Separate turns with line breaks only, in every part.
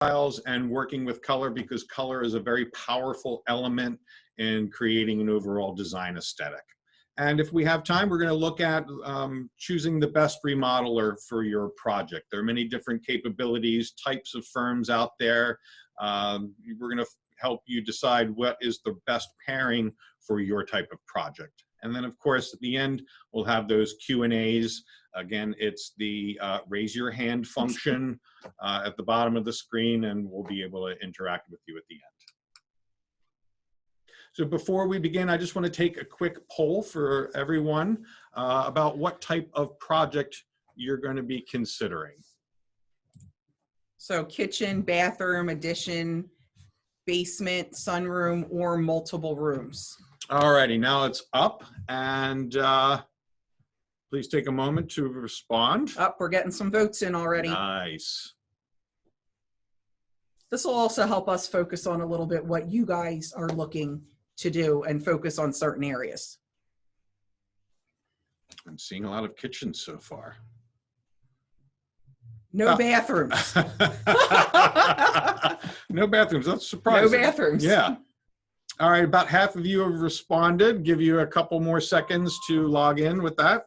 styles and working with color, because color is a very powerful element in creating an overall design aesthetic. And if we have time, we're going to look at choosing the best remodeler for your project. There are many different capabilities, types of firms out there. We're going to help you decide what is the best pairing for your type of project. And then, of course, at the end, we'll have those Q&As. Again, it's the raise your hand function at the bottom of the screen, and we'll be able to interact with you at the end. So before we begin, I just want to take a quick poll for everyone about what type of project you're going to be considering.
So kitchen, bathroom, addition, basement, sunroom, or multiple rooms.
All righty, now it's up, and please take a moment to respond.
Oh, we're getting some votes in already.
Nice.
This will also help us focus on a little bit what you guys are looking to do and focus on certain areas.
I'm seeing a lot of kitchens so far.
No bathrooms.
No bathrooms, that's surprising.
No bathrooms.
Yeah. All right, about half of you have responded. Give you a couple more seconds to log in with that.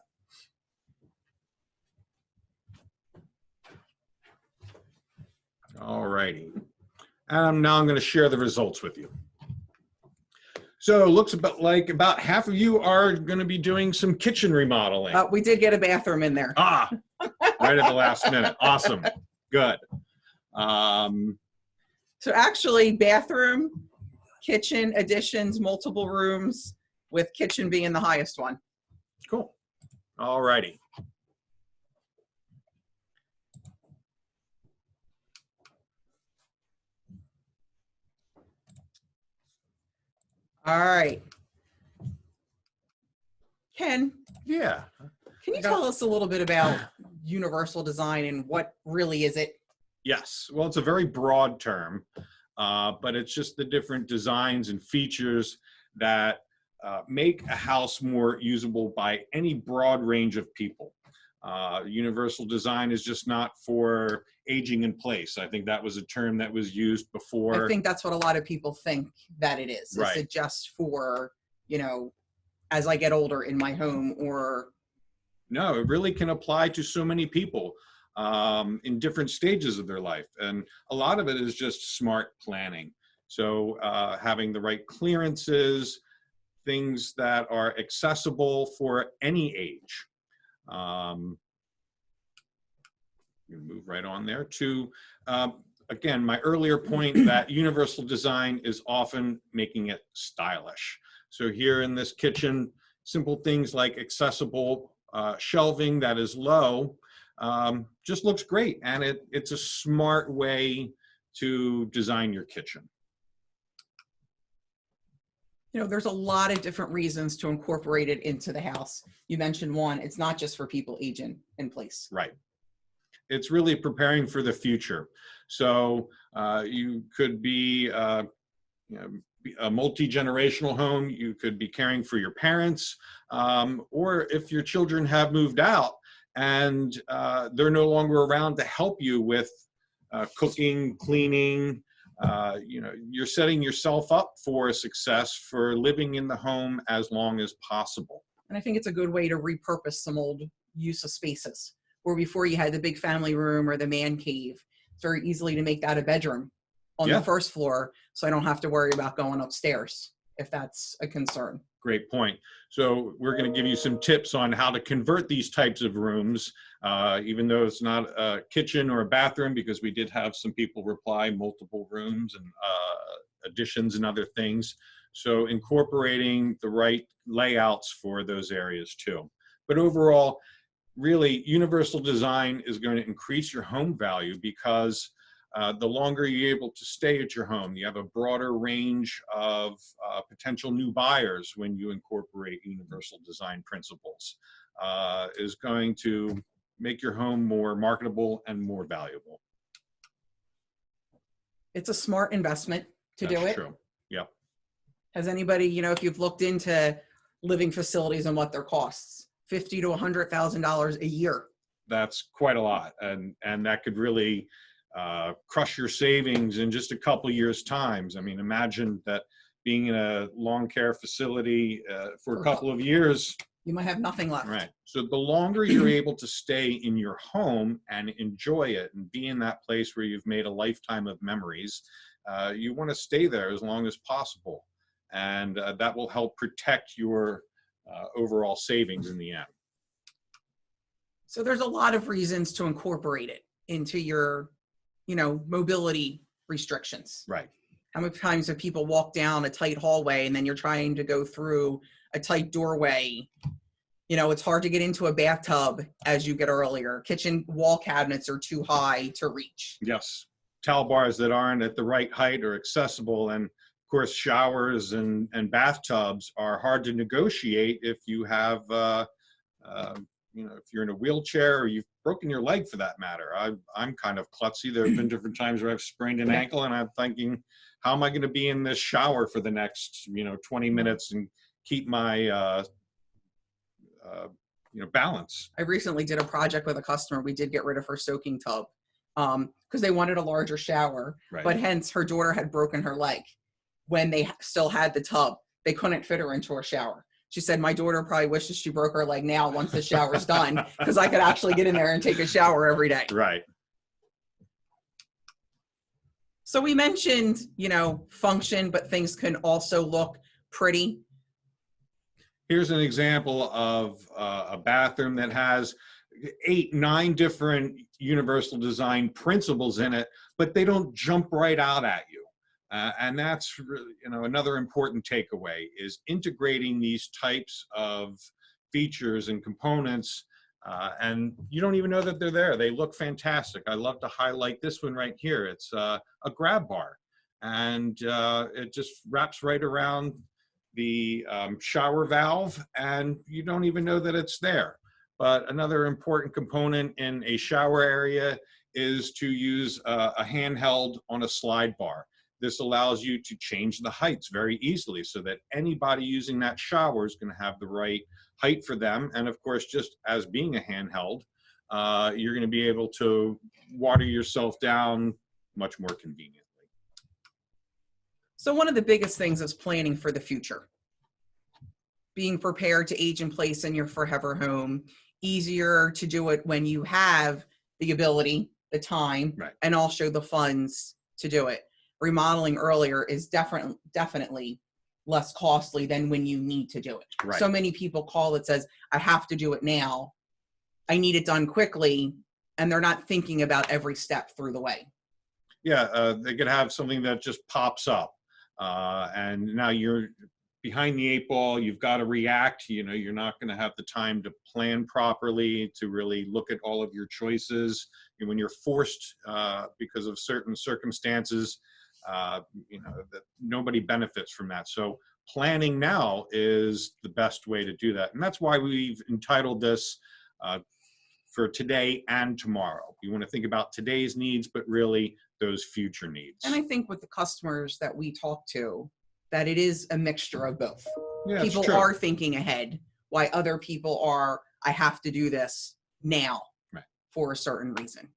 All righty. Now I'm going to share the results with you. So it looks about half of you are going to be doing some kitchen remodeling.
We did get a bathroom in there.
Ah, right at the last minute. Awesome. Good.
So actually, bathroom, kitchen, additions, multiple rooms, with kitchen being the highest one.
Cool. All righty.
All right. Ken,
Yeah.
can you tell us a little bit about universal design and what really is it?
Yes. Well, it's a very broad term, but it's just the different designs and features that make a house more usable by any broad range of people. Universal design is just not for aging in place. I think that was a term that was used before.
I think that's what a lot of people think that it is.
Right.
Is it just for, you know, as I get older in my home, or?
No, it really can apply to so many people in different stages of their life. And a lot of it is just smart planning. So having the right clearances, things that are accessible for any age. Move right on there to, again, my earlier point that universal design is often making it stylish. So here in this kitchen, simple things like accessible shelving that is low just looks great, and it's a smart way to design your kitchen.
You know, there's a lot of different reasons to incorporate it into the house. You mentioned one, it's not just for people aging in place.
Right. It's really preparing for the future. So you could be a multi-generational home. You could be caring for your parents, or if your children have moved out and they're no longer around to help you with cooking, cleaning, you're setting yourself up for success for living in the home as long as possible.
And I think it's a good way to repurpose some old use of spaces, where before you had the big family room or the man cave. It's very easily to make that a bedroom on the first floor, so I don't have to worry about going upstairs if that's a concern.
Great point. So we're going to give you some tips on how to convert these types of rooms, even though it's not a kitchen or a bathroom, because we did have some people reply multiple rooms and additions and other things. So incorporating the right layouts for those areas too. But overall, really, universal design is going to increase your home value because the longer you're able to stay at your home, you have a broader range of potential new buyers when you incorporate universal design principles, is going to make your home more marketable and more valuable.
It's a smart investment to do it.
That's true. Yep.
Has anybody, if you've looked into living facilities and what their costs, $50,000 to $100,000 a year.
That's quite a lot, and that could really crush your savings in just a couple years' times. I mean, imagine that being in a long care facility for a couple of years.
You might have nothing left.
Right. So the longer you're able to stay in your home and enjoy it and be in that place where you've made a lifetime of memories, you want to stay there as long as possible. And that will help protect your overall savings in the end.
So there's a lot of reasons to incorporate it into your, mobility restrictions.
Right.
How many times have people walk down a tight hallway and then you're trying to go through a tight doorway? It's hard to get into a bathtub as you get earlier. Kitchen wall cabinets are too high to reach.
Yes. Towel bars that aren't at the right height or accessible. And of course, showers and bathtubs are hard to negotiate if you have, if you're in a wheelchair or you've broken your leg for that matter. I'm kind of klutzy. There have been different times where I've sprained an ankle and I'm thinking, how am I going to be in this shower for the next, 20 minutes and keep my, balance?
I recently did a project with a customer. We did get rid of her soaking tub because they wanted a larger shower,
Right.
But hence her daughter had broken her leg. When they still had the tub, they couldn't fit her into a shower. She said, my daughter probably wishes she broke her leg now once the shower's done, because I could actually get in there and take a shower every day.
Right.
So we mentioned, function, but things can also look pretty.
Here's an example of a bathroom that has 8, 9 different universal design principles in it, but they don't jump right out at you. And that's really, another important takeaway is integrating these types of features and components, and you don't even know that they're there. They look fantastic. I love to highlight this one right here. It's a grab bar, and it just wraps right around the shower valve, and you don't even know that it's there. But another important component in a shower area is to use a handheld on a slide bar. This allows you to change the heights very easily so that anybody using that shower is going to have the right height for them. And of course, just as being a handheld, you're going to be able to water yourself down much more conveniently.
So one of the biggest things is planning for the future. Being prepared to age in place in your forever home. Easier to do it when you have the ability, the time,
Right.
And also the funds to do it. Remodeling earlier is definitely less costly than when you need to do it.
Right.
So many people call it says, I have to do it now. I need it done quickly. And they're not thinking about every step through the way.
Yeah, they could have something that just pops up. And now you're behind the 8 ball, you've got to react. You're not going to have the time to plan properly, to really look at all of your choices. And when you're forced because of certain circumstances, that nobody benefits from that. So planning now is the best way to do that. And that's why we've entitled this for today and tomorrow. You want to think about today's needs, but really those future needs.
And I think with the customers that we talk to, that it is a mixture of both.
Yeah,
people are thinking ahead, while other people are, I have to do this now,
right,
for a certain reason.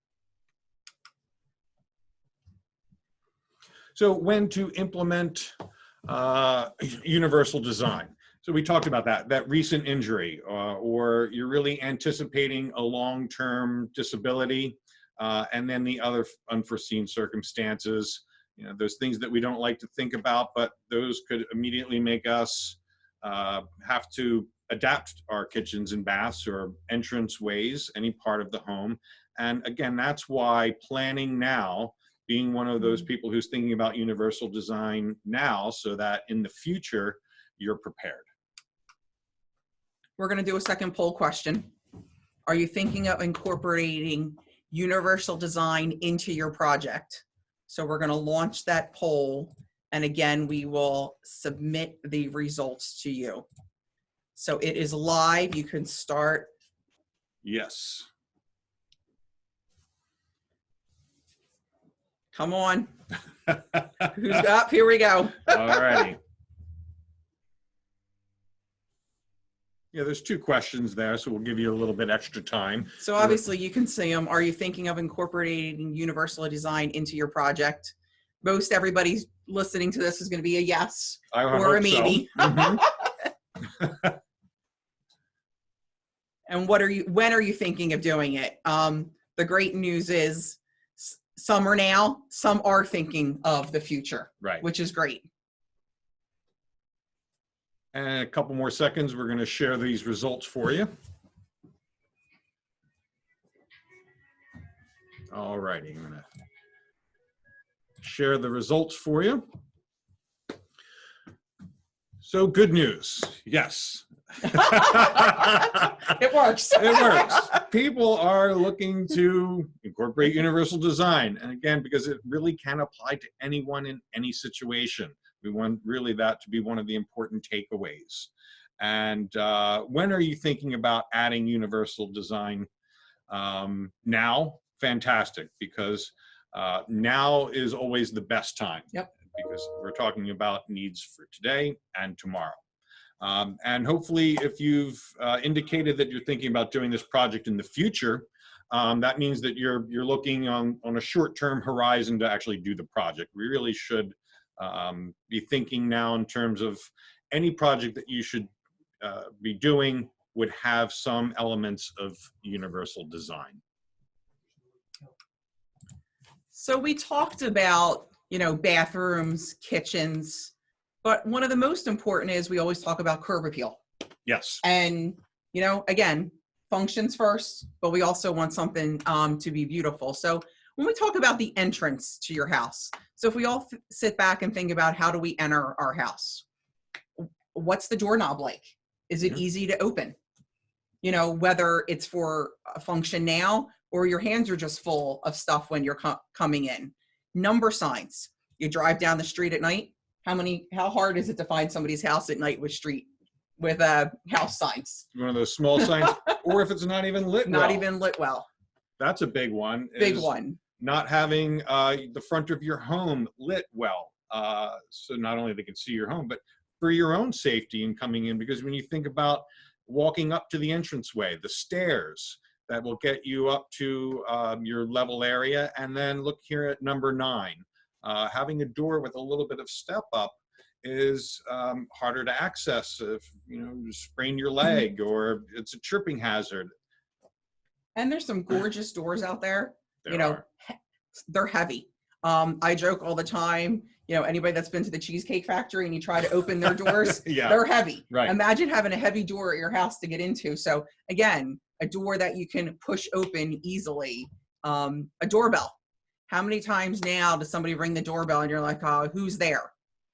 So when to implement universal design. So we talked about that recent injury, or you're really anticipating a long-term disability, and then the other unforeseen circumstances. Those things that we don't like to think about, but those could immediately make us have to adapt our kitchens and baths or entrance ways, any part of the home. And again, that's why planning now, being one of those people who's thinking about universal design now, so that in the future, you're prepared.
We're going to do a second poll question. Are you thinking of incorporating universal design into your project? So we're going to launch that poll. And again, we will submit the results to you. So it is live. You can start.
Yes.
Come on. Who's up? Here we go.
All righty. Yeah, there's two questions there, so we'll give you a little bit extra time.
So obviously you can see them. Are you thinking of incorporating universal design into your project? Most everybody listening to this is going to be a yes or a maybe.
So. Mm-hmm.
And when are you thinking of doing it? The great news is some are now, some are thinking of the future,
Right.
which is great.
And a couple more seconds, we're going to share these results for you. All righty, I'm going to share the results for you. So good news, yes.
It works.
It works. People are looking to incorporate universal design. And again, because it really can apply to anyone in any situation. We want really that to be one of the important takeaways. And when are you thinking about adding universal design? Now, fantastic, because now is always the best time.
Yep.
Because we're talking about needs for today and tomorrow. And hopefully, if you've indicated that you're thinking about doing this project in the future, that means that you're looking on a short-term horizon to actually do the project. We really should be thinking now in terms of any project that you should be doing would have some elements of universal design.
So we talked about, bathrooms, kitchens, but one of the most important is we always talk about curb appeal.
Yes.
And, again, functions first, but we also want something to be beautiful. So when we talk about the entrance to your house, so if we all sit back and think about how do we enter our house, what's the doorknob like? Is it easy to open? Whether it's for a function now or your hands are just full of stuff when you're coming in. Number signs. You drive down the street at night. How hard is it to find somebody's house at night with house signs?
One of those small signs, or if it's not even lit well.
Not even lit well.
That's a big one.
Big one.
Not having the front of your home lit well. So not only they can see your home, but for your own safety in coming in, because when you think about walking up to the entranceway, the stairs that will get you up to your level area, and then look here at number 9. Having a door with a little bit of step up is harder to access if you sprain your leg or it's a tripping hazard.
And there's some gorgeous doors out there.
There
They're heavy. I joke all the time, anybody that's been to the Cheesecake Factory and you try to open their doors,
Yeah.
They're heavy.
Right.
Imagine having a heavy door at your house to get into. So again, a door that you can push open easily. A doorbell. How many times now does somebody ring the doorbell and you're like, oh, who's there?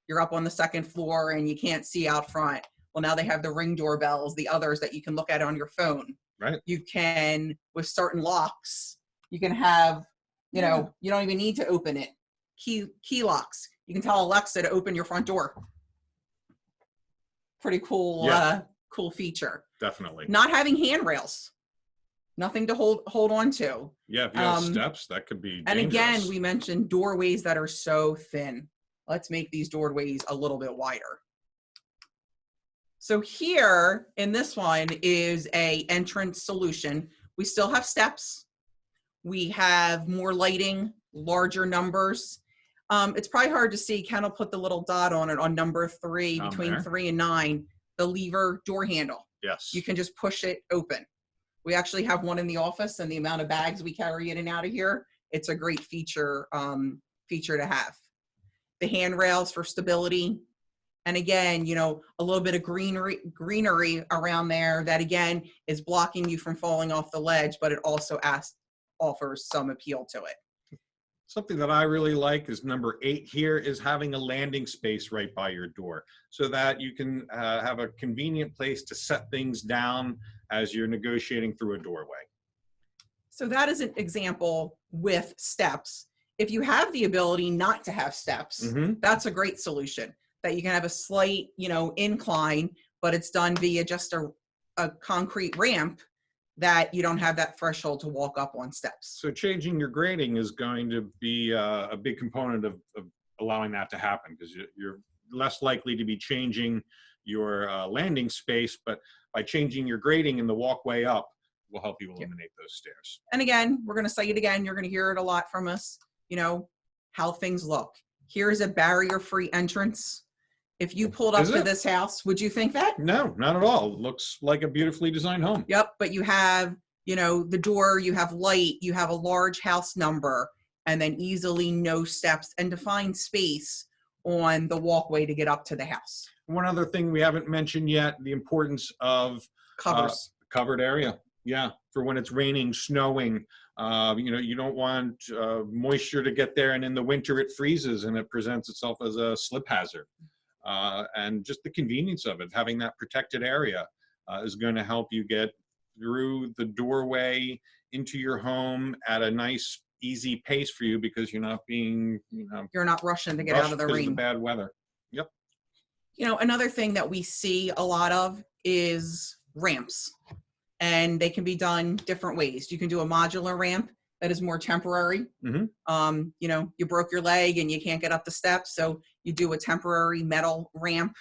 You're up on the 2nd floor and you can't see out front. Well, now they have the Ring doorbells, the others that you can look at on your phone.
Right.
You can, with certain locks, you can have, you don't even need to open it. Key locks. You can tell Alexa to open your front door. Pretty cool, cool feature.
Definitely.
Not having handrails. Nothing to hold on to.
Yeah, if you have steps, that could be dangerous.
And again, we mentioned doorways that are so thin. Let's make these doorways a little bit wider. So here in this one is a entrance solution. We still have steps. We have more lighting, larger numbers. It's probably hard to see. Ken will put the little dot on it on number 3, between 3 and 9, the lever door handle.
Yes.
You can just push it open. We actually have one in the office, and the amount of bags we carry in and out of here, it's a great feature to have. The handrails for stability. And again, a little bit of greenery around there that again is blocking you from falling off the ledge, but it also offers some appeal to it.
Something that I really like is number 8 here is having a landing space right by your door so that you can have a convenient place to set things down as you're negotiating through a doorway.
So that is an example with steps. If you have the ability not to have steps, that's a great solution. That you can have a slight, incline, but it's done via just a concrete ramp that you don't have that threshold to walk up on steps.
So changing your grading is going to be a big component of allowing that to happen, because you're less likely to be changing your landing space, but by changing your grading in the walkway up will help you eliminate those stairs.
And again, we're going to say it again. You're going to hear it a lot from us, you know, how things look. Here's a barrier-free entrance. If you pulled up to this house, would you think that?
No, not at all. It looks like a beautifully designed home.
Yep, but you have, you know, the door, you have light, you have a large house number, and then easily no steps and defined space on the walkway to get up to the house.
One other thing we haven't mentioned yet, the importance of
Covers.
Covered area. Yeah, for when it's raining, snowing. You know, you don't want moisture to get there, and in the winter it freezes and it presents itself as a slip hazard. And just the convenience of it, having that protected area is going to help you get through the doorway into your home at a nice, easy pace for you, because you're not being, you know,
you're not rushing to get out of the rain.
Of the bad weather. Yep.
You know, another thing that we see a lot of is ramps, and they can be done different ways. You can do a modular ramp that is more temporary.
Mm-hmm.
You know, you broke your leg and you can't get up the steps, so you do a temporary metal ramp.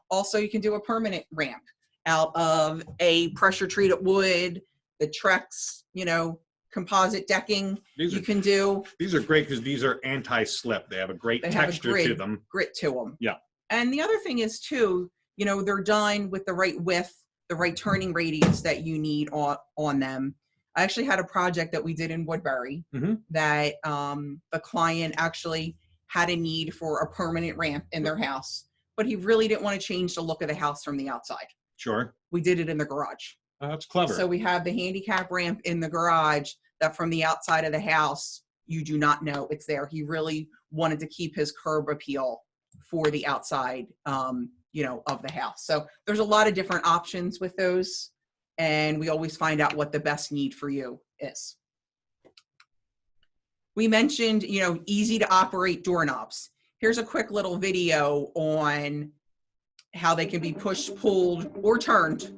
Also, you can do a permanent ramp out of a pressure treated wood, the Trex, you know, composite decking. These are
great because these are anti-slip. They have a great texture to them.
Grit to them.
Yeah.
And the other thing is too, you know, they're done with the right width, the right turning radius that you need on them. I actually had a project that we did in Woodbury that the client actually had a need for a permanent ramp in their house, but he really didn't want to change the look of the house from the outside.
Sure.
We did it in the garage.
Oh, that's clever.
So we have the handicap ramp in the garage that from the outside of the house, you do not know it's there. He really wanted to keep his curb appeal for the outside, you know, of the house. So there's a lot of different options with those, and we always find out what the best need for you is. We mentioned, you know, easy to operate doorknobs. Here's a quick little video on how they can be pushed, pulled, or turned.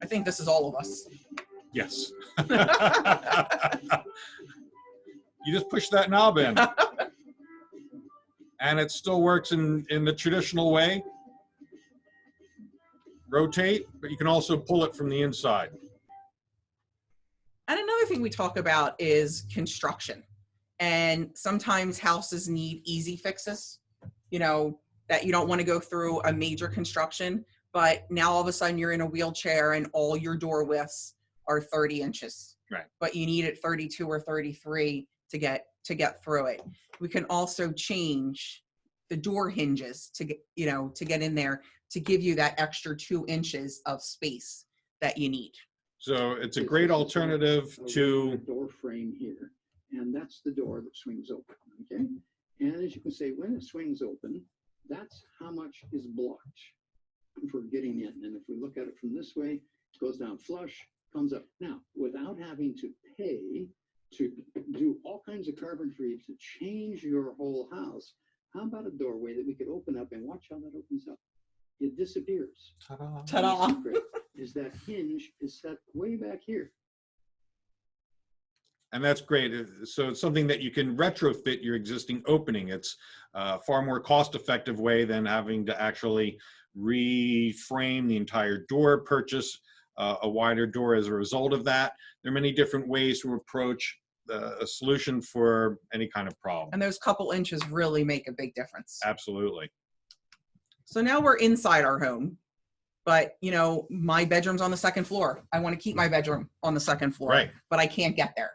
I think this is all of us.
Yes. You just push that knob in. And it still works in the traditional way. Rotate, but you can also pull it from the inside.
And another thing we talk about is construction. And sometimes houses need easy fixes, you know, that you don't want to go through a major construction, but now all of a sudden you're in a wheelchair and all your door widths are 30 inches.
Right.
But you need it 32 or 33 to get through it. We can also change the door hinges to get, you know, to get in there to give you that extra 2 inches of space that you need.
So it's a great alternative to
door frame here, and that's the door that swings open. Okay, and as you can see, when it swings open, that's how much is blocked for getting in. And if we look at it from this way, it goes down flush, comes up. Now, without having to pay to do all kinds of carpentry to change your whole house, how about a doorway that we could open up and watch how that opens up? It disappears.
Ta-da.
Ta-da.
The secret is that hinge is set way back here.
And that's great. So it's something that you can retrofit your existing opening. It's a far more cost-effective way than having to actually reframe the entire door, purchase a wider door as a result of that. There are many different ways to approach a solution for any kind of problem.
And those couple inches really make a big difference.
Absolutely.
So now we're inside our home, but you know, my bedroom's on the second floor. I want to keep my bedroom on the second floor,
right,
but I can't get there.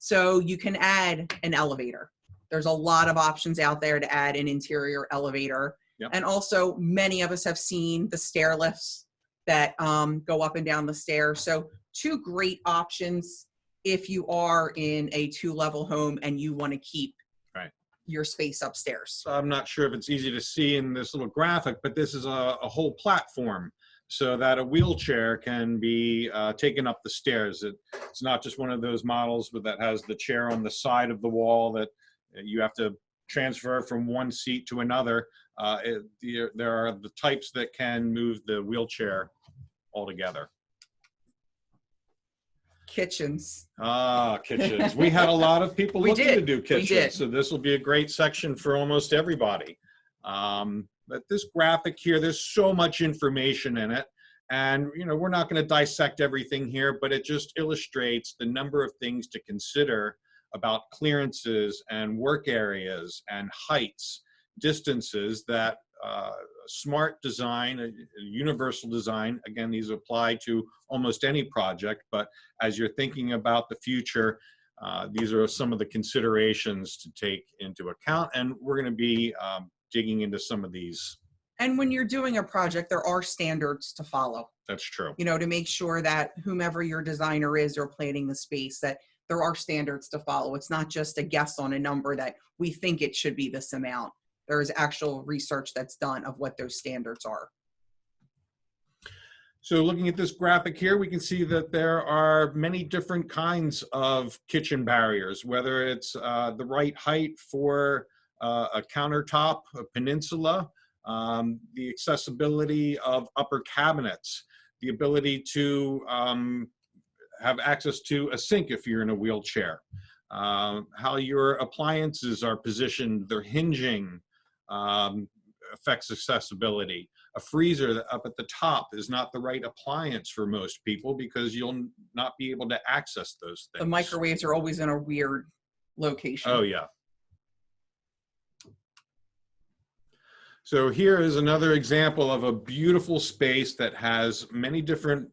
So you can add an elevator. There's a lot of options out there to add an interior elevator.
Yep.
And also many of us have seen the stair lifts that go up and down the stairs. So 2 great options if you are in a 2-level home and you want to keep your space upstairs.
So I'm not sure if it's easy to see in this little graphic, but this is a whole platform so that a wheelchair can be taken up the stairs. It's not just one of those models but that has the chair on the side of the wall that you have to transfer from one seat to another. There are the types that can move the wheelchair altogether.
Kitchens.
Ah, kitchens. We had a lot of people
We
looking
did.
to do
We
kitchens,
did.
so this will be a great section for almost everybody. But this graphic here, there's so much information in it. And, you know, we're not going to dissect everything here, but it just illustrates the number of things to consider about clearances and work areas and heights, distances that smart design, a universal design, again, these apply to almost any project, but as you're thinking about the future, these are some of the considerations to take into account, and we're going to be digging into some of these.
And when you're doing a project, there are standards to follow.
That's true.
You know, to make sure that whomever your designer is or planning the space, that there are standards to follow. It's not just a guess on a number that we think it should be this amount. There is actual research that's done of what those standards are.
So looking at this graphic here, we can see that there are many different kinds of kitchen barriers, whether it's the right height for a countertop, a peninsula, the accessibility of upper cabinets, the ability to have access to a sink if you're in a wheelchair, how your appliances are positioned, their hinging affects accessibility. A freezer up at the top is not the right appliance for most people because you'll not be able to access those things.
The microwaves are always in a weird location.
Oh, yeah. So here is another example of a beautiful space that has many different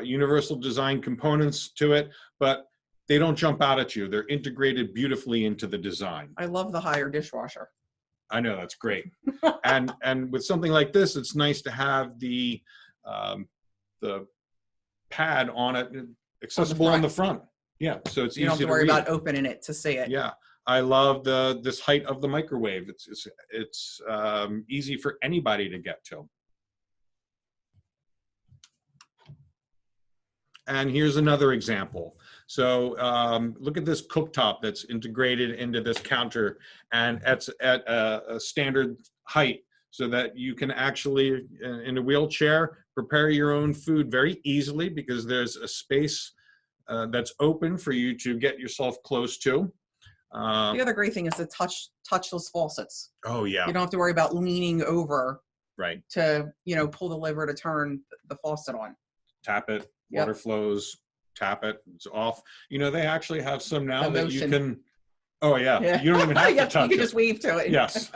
universal design components to it, but they don't jump out at you. They're integrated beautifully into the design.
I love the higher dishwasher.
I know, that's great. and with something like this, it's nice to have the pad on it, accessible on the front. Yeah, so it's easy to read.
You don't have to worry about opening it to see it.
Yeah, I love this height of the microwave. It's easy for anybody to get to. And here's another example. So look at this cooktop that's integrated into this counter, and it's at a standard height so that you can actually, in a wheelchair, prepare your own food very easily because there's a space that's open for you to get yourself close to.
The other great thing is the touchless faucets.
Oh, yeah.
You don't have to worry about leaning over
right
to, you know, pull the lever to turn the faucet on.
Tap it,
Yep.
water flows, tap it, it's off. You know, they actually have some now
The
that you
motion.
can, oh yeah, you don't even have to touch
You can
it.
just wave to it.
Yes.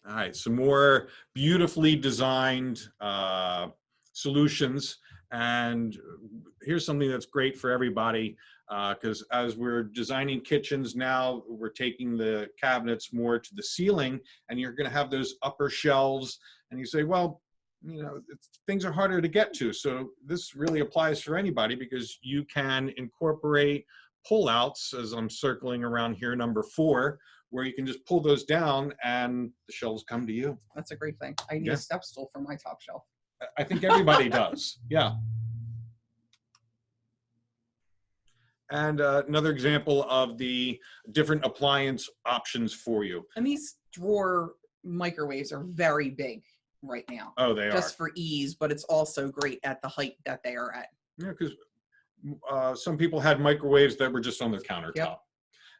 All right, some more beautifully designed solutions. And here's something that's great for everybody, because as we're designing kitchens now, we're taking the cabinets more to the ceiling, and you're going to have those upper shelves. And you say, well, you know, things are harder to get to. So this really applies for anybody because you can incorporate pullouts, as I'm circling around here, number 4, where you can just pull those down and the shelves come to you.
That's a great thing. I need
Yeah.
a step stool for my top shelf.
I think everybody does. Yeah. And another example of the different appliance options for you.
And these drawer microwaves are very big right now.
Oh, they
just for ease, but it's also great at the height that they are at.
Yeah, because some people had microwaves that were just on their countertop.
Yep.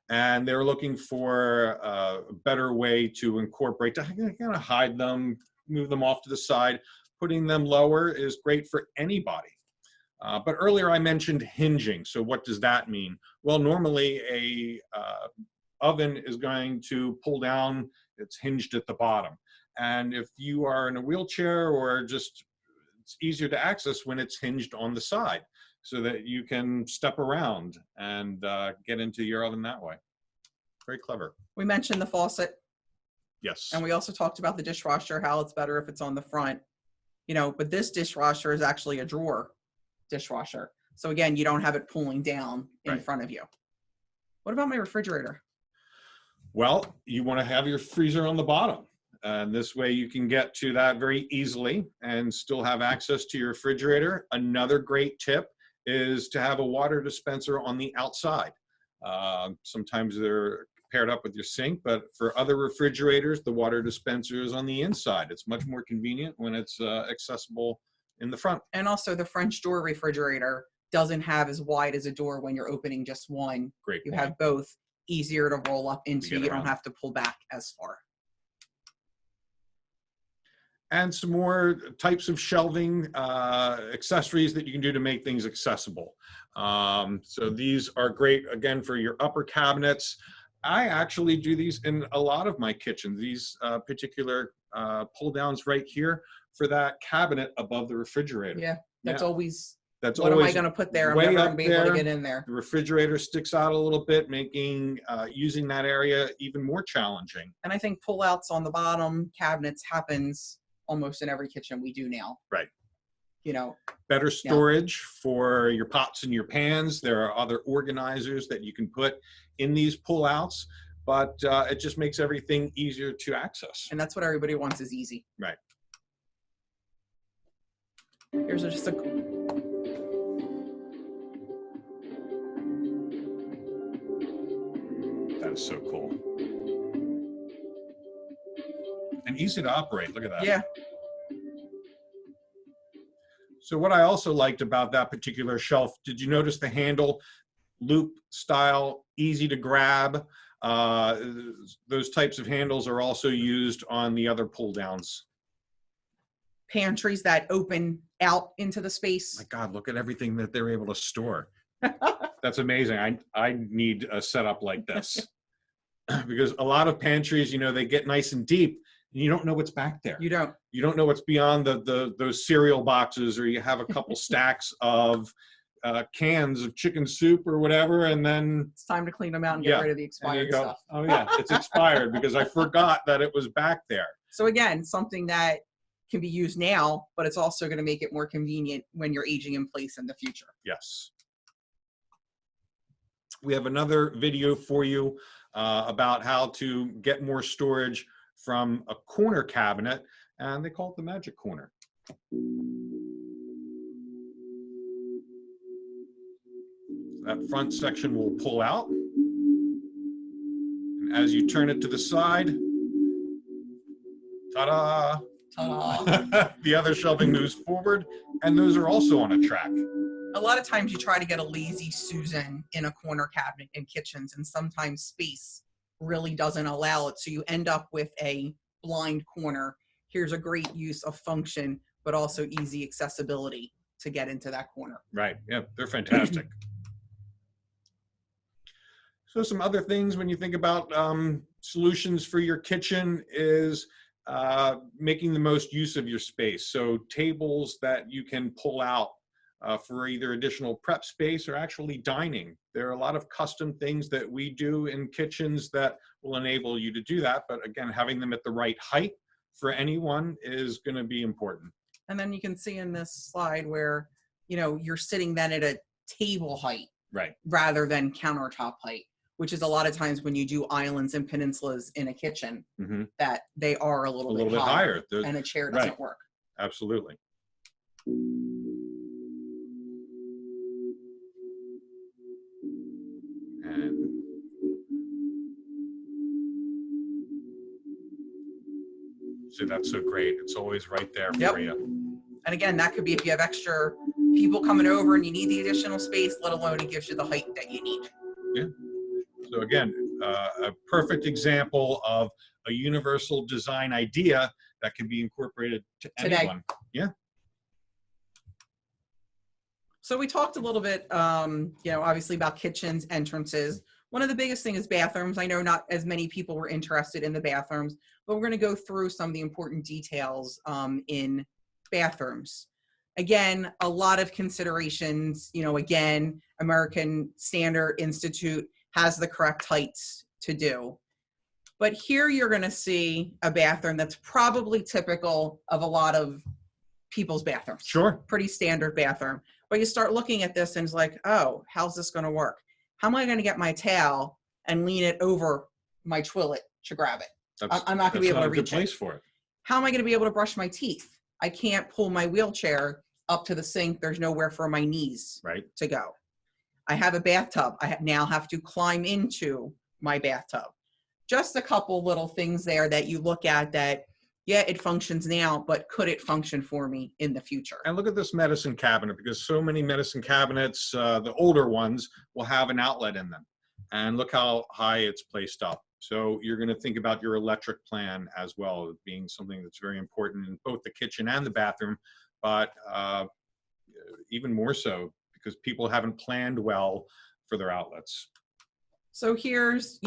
And they were looking for a better way to incorporate, to kind of hide them, move them off to the side. Putting them lower is great for anybody. But earlier I mentioned hinging. So what does that mean? Well, normally a oven is going to pull down, it's hinged at the bottom. And if you are in a wheelchair or just, it's easier to access when it's hinged on the side so that you can step around and get into your oven that way. Very clever.
We mentioned the faucet.
Yes.
And we also talked about the dishwasher, how it's better if it's on the front. You know, but this dishwasher is actually a drawer dishwasher. So again, you don't have it pulling down in front of you. What about my refrigerator?
Well, you want to have your freezer on the bottom. And this way you can get to that very easily and still have access to your refrigerator. Another great tip is to have a water dispenser on the outside. Sometimes they're paired up with your sink, but for other refrigerators, the water dispenser is on the inside. It's much more convenient when it's accessible in the front.
And also the French door refrigerator doesn't have as wide as a door when you're opening just one.
Great
You
point.
have both, easier to roll up into.
get
You
around.
don't have to pull back as far.
And some more types of shelving accessories that you can do to make things accessible. So these are great, again, for your upper cabinets. I actually do these in a lot of my kitchens, these particular pull downs right here for that cabinet above the refrigerator.
Yeah, that's always,
That's
what am I
always
going to put there? I'm
way
never going
up
to be able to
there.
get in there.
The refrigerator sticks out a little bit, making using that area even more challenging.
And I think pullouts on the bottom cabinets happens almost in every kitchen we do now.
Right.
You know,
Better storage for your pots and your pans. There are other organizers that you can put in these pullouts, but it just makes everything easier to access.
and that's what everybody wants is easy.
Right.
Here's just a,
That is so cool. And easy to operate. Look at that.
yeah,
So what I also liked about that particular shelf, did you notice the handle, loop style, easy to grab? Those types of handles are also used on the other pull downs.
pantries that open out into the space.
My God, look at everything that they're able to store. That's amazing. I need a setup like this because a lot of pantries, you know, they get nice and deep and you don't know what's back there.
You don't.
You don't know what's beyond those cereal boxes, or you have a couple stacks of cans of chicken soup or whatever, and then
It's time to clean them out and
Yeah,
get rid of the
and you
expired
go,
stuff.
oh yeah, it's expired because I forgot that it was back there.
So again, something that can be used now, but it's also going to make it more convenient when you're aging in place in the future.
Yes. We have another video for you about how to get more storage from a corner cabinet, and they call it the magic corner. That front section will pull out, and as you turn it to the side, ta-da!
Ta-da.
The other shelving moves forward, and those are also on a track.
A lot of times you try to get a lazy Susan in a corner cabinet in kitchens, and sometimes space really doesn't allow it. So you end up with a blind corner. Here's a great use of function, but also easy accessibility to get into that corner.
Right, yeah, they're fantastic. So some other things when you think about solutions for your kitchen is making the most use of your space. So tables that you can pull out for either additional prep space or actually dining. There are a lot of custom things that we do in kitchens that will enable you to do that. But again, having them at the right height for anyone is going to be important.
And then you can see in this slide where, you know, you're sitting then at a table height
Right.
rather than countertop height, which is a lot of times when you do islands and peninsulas in a kitchen,
Mm-hmm.
that they are a little bit higher. And a chair doesn't
Right.
work.
Absolutely. And see, that's so great. It's always right there
Yep.
for you.
And again, that could be if you have extra people coming over and you need the additional space, let alone it gives you the height that you need.
So again, a perfect example of a universal design idea that can be incorporated to
Today.
anyone. Yeah.
So we talked a little bit, you know, obviously about kitchens, entrances. One of the biggest things is bathrooms. I know not as many people were interested in the bathrooms, but we're going to go through some of the important details in bathrooms. Again, a lot of considerations, you know, again, American Standard Institute has the correct heights to do. But here you're going to see a bathroom that's probably typical of a lot of people's bathrooms.
Sure.
Pretty standard bathroom. But you start looking at this and it's like, oh, how's this going to work? How am I going to get my towel and lean it over my toilet to grab it? I'm not going to be able to reach
a good place
it.
for it.
How am I going to be able to brush my teeth? I can't pull my wheelchair up to the sink. There's nowhere for my knees
Right.
to go. I have a bathtub. I now have to climb into my bathtub. just a couple little things there that you look at that, yeah, it functions now, but could it function for me in the future?
And look at this medicine cabinet, because so many medicine cabinets, the older ones, will have an outlet in them. And look how high it's placed up. So you're going to think about your electric plan as well, being something that's very important in both the kitchen and the bathroom, but even more so because people haven't planned well for their outlets.
So here's,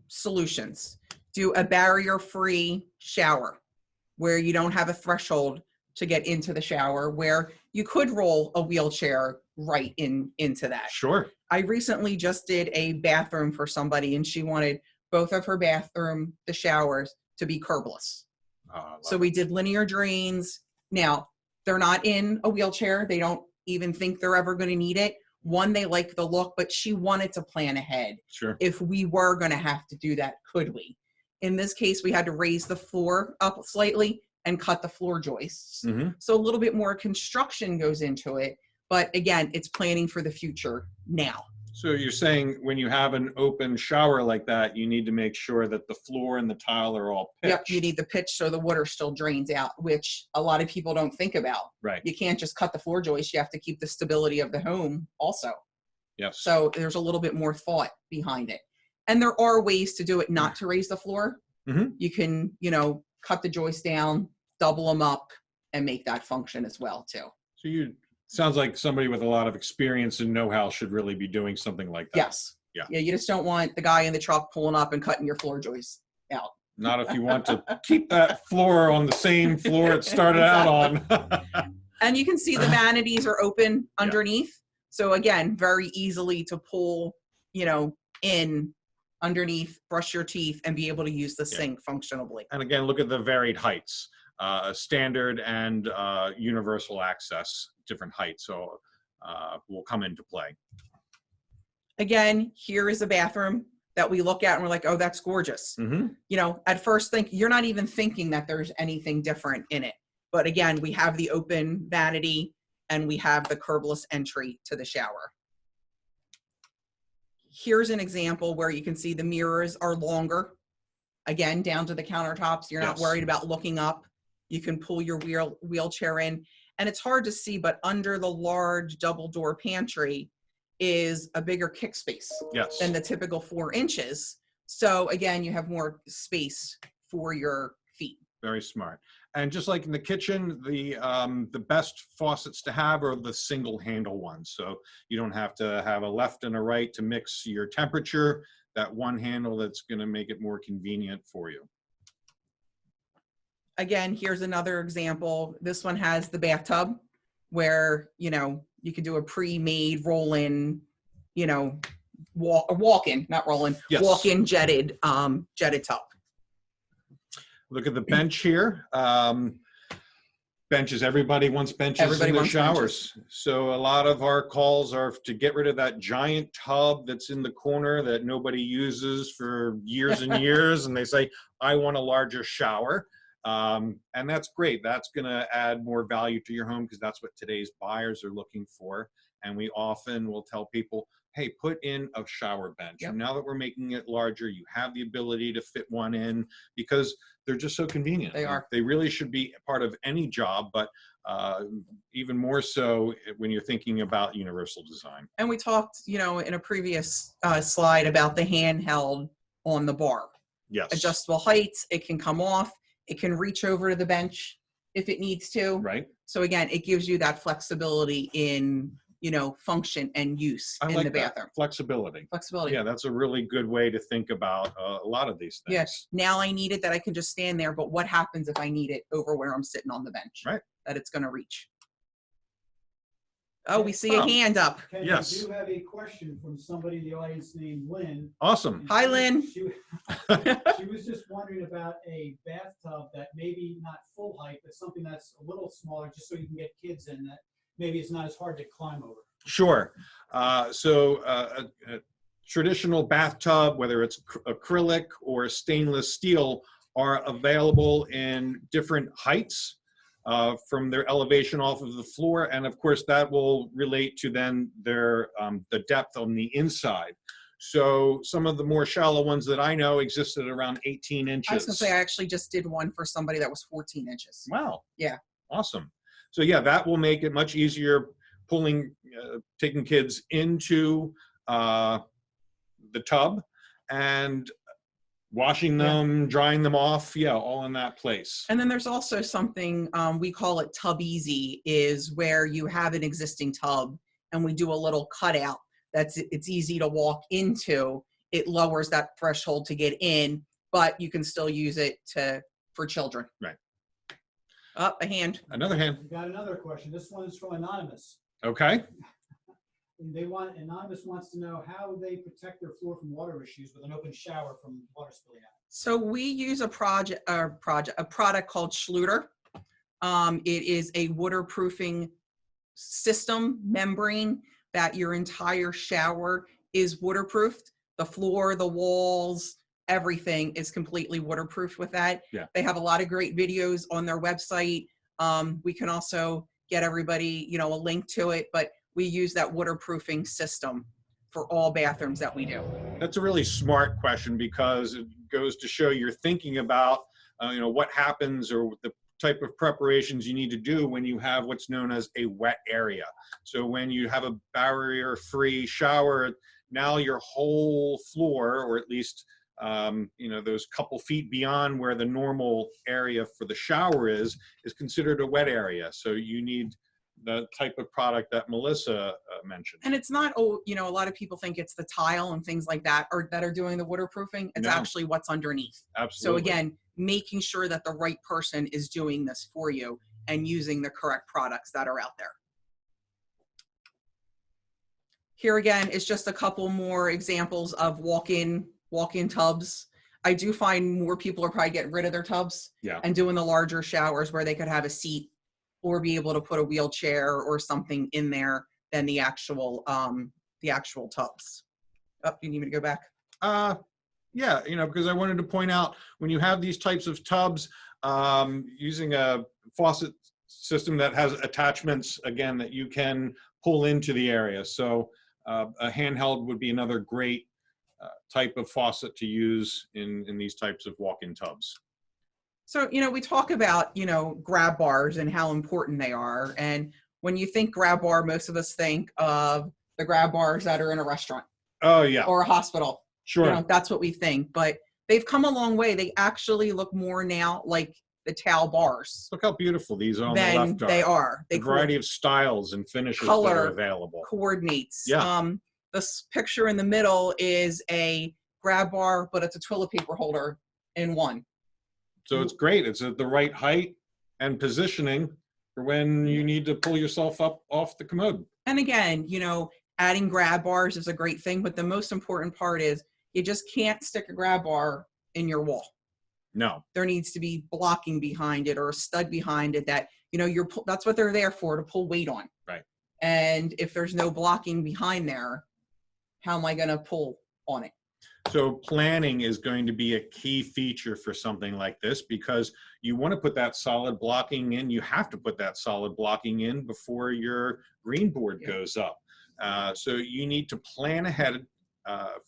solutions. Do a barrier-free shower where you don't have a threshold to get into the shower, where you could roll a wheelchair right into that.
Sure.
I recently just did a bathroom for somebody, and she wanted both of her bathroom, the showers, to be curbless. So we did linear drains. Now, they're not in a wheelchair. They don't even think they're ever going to need it. One, they like the look, but she wanted to plan ahead.
Sure.
If we were going to have to do that, could we? In this case, we had to raise the floor up slightly and cut the floor joists.
Mm-hmm.
So a little bit more construction goes into it. But again, it's planning for the future now.
So you're saying when you have an open shower like that, you need to make sure that the floor and the tile are all pitched.
Yep, you need the pitch so the water still drains out, which a lot of people don't think about.
Right.
You can't just cut the floor joist. You have to keep the stability of the home also.
Yes.
So there's a little bit more thought behind it. And there are ways to do it not to raise the floor.
Mm-hmm.
You can, cut the joist down, double them up, and make that function as well too.
So sounds like somebody with a lot of experience and know-how should really be doing something like that.
Yes.
Yeah.
Yeah, you just don't want the guy in the truck pulling up and cutting your floor joist out.
Not if you want to keep that floor on the same floor it started out on.
And you can see the vanities are open underneath. So again, very easily to pull, in underneath, brush your teeth, and be able to use the sink functionally.
And again, look at the varied heights, standard and universal access, different heights. So will come into play.
Again, here is a bathroom that we look at and we're like, oh, that's gorgeous.
Mm-hmm.
At first you're not even thinking that there's anything different in it. But again, we have the open vanity and we have the curbless entry to the shower. Here's an example where you can see the mirrors are longer. Again, down to the countertops. You're not worried about looking up. You can pull your wheelchair in. And it's hard to see, but under the large double door pantry is a bigger kick space than the typical 4 inches. So again, you have more space for your feet.
Very smart. And just like in the kitchen, the best faucets to have are the single handle ones. So you don't have to have a left and a right to mix your temperature. That one handle that's going to make it more convenient for you.
Again, here's another example. This one has the bathtub where, you can do a pre-made roll-in, walk-in, not roll-in, walk-in jetted tub.
Look at the bench here. Benches, everybody wants benches in their showers. So a lot of our calls are to get rid of that giant tub that's in the corner that nobody uses for years and years. And they say, I want a larger shower. And that's great. That's going to add more value to your home because that's what today's buyers are looking for. And we often will tell people, hey, put in a shower bench. And now that we're making it larger, you have the ability to fit one in because they're just so convenient.
They are.
They really should be part of any job, but even more so when you're thinking about universal design.
And we talked, in a previous slide about the handheld on the bar.
Yes.
Adjustable heights, it can come off. It can reach over to the bench if it needs to.
Right.
So again, it gives you that flexibility in, function and use in the bathroom.
Flexibility.
Flexibility.
Yeah, that's a really good way to think about a lot of these things.
Yes. Now I need it that I can just stand there, but what happens if I need it over where I'm sitting on the bench?
Right.
That it's going to reach. Oh, we see a hand up.
Ken,
Yes.
I do have a question from somebody in the audience named Lynn.
Awesome.
Hi, Lynn.
She was just wondering about a bathtub that maybe not full height, but something that's a little smaller, just so you can get kids in that maybe it's not as hard to climb over.
Sure. So a traditional bathtub, whether it's acrylic or stainless steel, are available in different heights from their elevation off of the floor. And of course, that will relate to then their the depth on the inside. So some of the more shallow ones that I know existed around 18 inches.
I was gonna say, I actually just did one for somebody that was 14 inches.
Wow.
Yeah.
Awesome. So yeah, that will make it much easier pulling, taking kids into the tub and washing them, drying them off. Yeah, all in that place.
And then there's also something, we call it Tub Easy, is where you have an existing tub and we do a little cutout it's easy to walk into. It lowers that threshold to get in, but you can still use it for children.
Right.
Up, a hand.
Another hand.
We got another question. This one is from Anonymous.
Okay.
Anonymous wants to know how they protect their floor from water issues with an open shower from water spilling out.
So we use a product called Schluter. It is a waterproofing system membrane that your entire shower is waterproofed. The floor, the walls, everything is completely waterproof with that.
Yeah.
They have a lot of great videos on their website. We can also get everybody, a link to it, but we use that waterproofing system for all bathrooms that we do.
That's a really smart question because it goes to show you're thinking about, what happens or the type of preparations you need to do when you have what's known as a wet area. So when you have a barrier-free shower, now your whole floor, or at least those couple feet beyond where the normal area for the shower is considered a wet area. So you need the type of product that Melissa mentioned.
And it's not, a lot of people think it's the tile and things like that that are doing the waterproofing. It's actually what's underneath.
Absolutely.
So again, making sure that the right person is doing this for you and using the correct products that are out there. Here again is just a couple more examples of walk-in tubs. I do find more people are probably getting rid of their tubs and doing the larger showers where they could have a seat or be able to put a wheelchair or something in there than the actual tubs. Oh, you need me to go back?
Yeah, because I wanted to point out when you have these types of tubs, using a faucet system that has attachments, again, that you can pull into the area. So a handheld would be another great type of faucet to use in these types of walk-in tubs.
So, we talk about, grab bars and how important they are. And when you think grab bar, most of us think of the grab bars that are in a restaurant.
Oh, yeah.
Or a hospital.
Sure.
That's what we think. But they've come a long way. They actually look more now like the towel bars.
Look how beautiful these on the left are.
They are.
The variety of styles and finishes that are available.
Coordinates.
Yeah.
This picture in the middle is a grab bar, but it's a toilet paper holder in one.
So it's great. It's at the right height and positioning for when you need to pull yourself up off the commode.
And again, adding grab bars is a great thing, but the most important part is you just can't stick a grab bar in your wall.
No.
There needs to be blocking behind it or a stud behind it that, that's what they're there for, to pull weight on.
Right.
And if there's no blocking behind there, how am I going to pull on it?
So planning is going to be a key feature for something like this because you want to put that solid blocking in. You have to put that solid blocking in before your green board goes up. So you need to plan ahead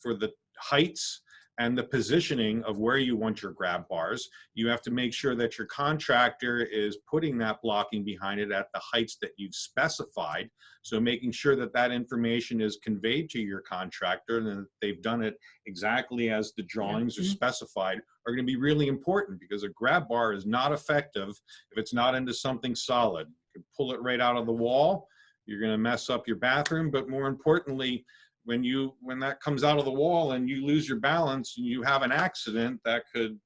for the heights and the positioning of where you want your grab bars. You have to make sure that your contractor is putting that blocking behind it at the heights that you've specified. So making sure that that information is conveyed to your contractor and that they've done it exactly as the drawings are specified are going to be really important because a grab bar is not effective if it's not into something solid. You can pull it right out of the wall. You're going to mess up your bathroom, but more importantly, when that comes out of the wall and you lose your balance and you have an accident, that could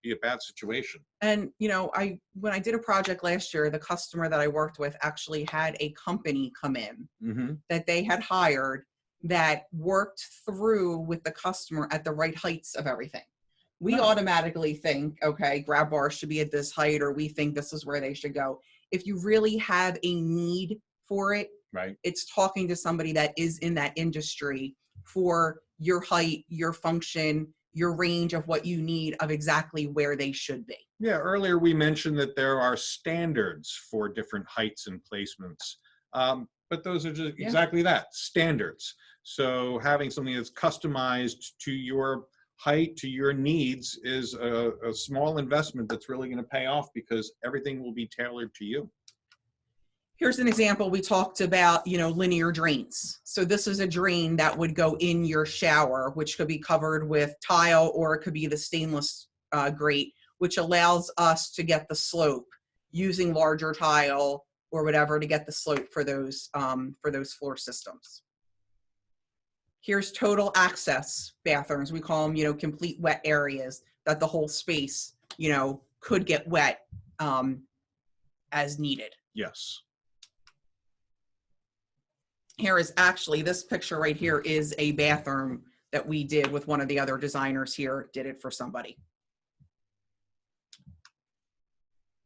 be a bad situation.
And when I did a project last year, the customer that I worked with actually had a company come in that they had hired that worked through with the customer at the right heights of everything. We automatically think, okay, grab bars should be at this height, or we think this is where they should go. If you really have a need for it,
right,
it's talking to somebody that is in that industry for your height, your function, your range of what you need of exactly where they should be.
Yeah, earlier we mentioned that there are standards for different heights and placements. But but those are just
Yeah.
exactly that, standards. So having something that's customized to your height, to your needs, is a small investment that's really going to pay off because everything will be tailored to you.
Here's an example. We talked about, linear drains. So this is a drain that would go in your shower, which could be covered with tile, or it could be the stainless grate, which allows us to get the slope using larger tile or whatever to get the slope for those floor systems. Here's total access bathrooms. We call them, complete wet areas, that the whole space, could get wet as needed.
Yes.
Here is actually, this picture right here is a bathroom that we did with one of the other designers here, did it for somebody.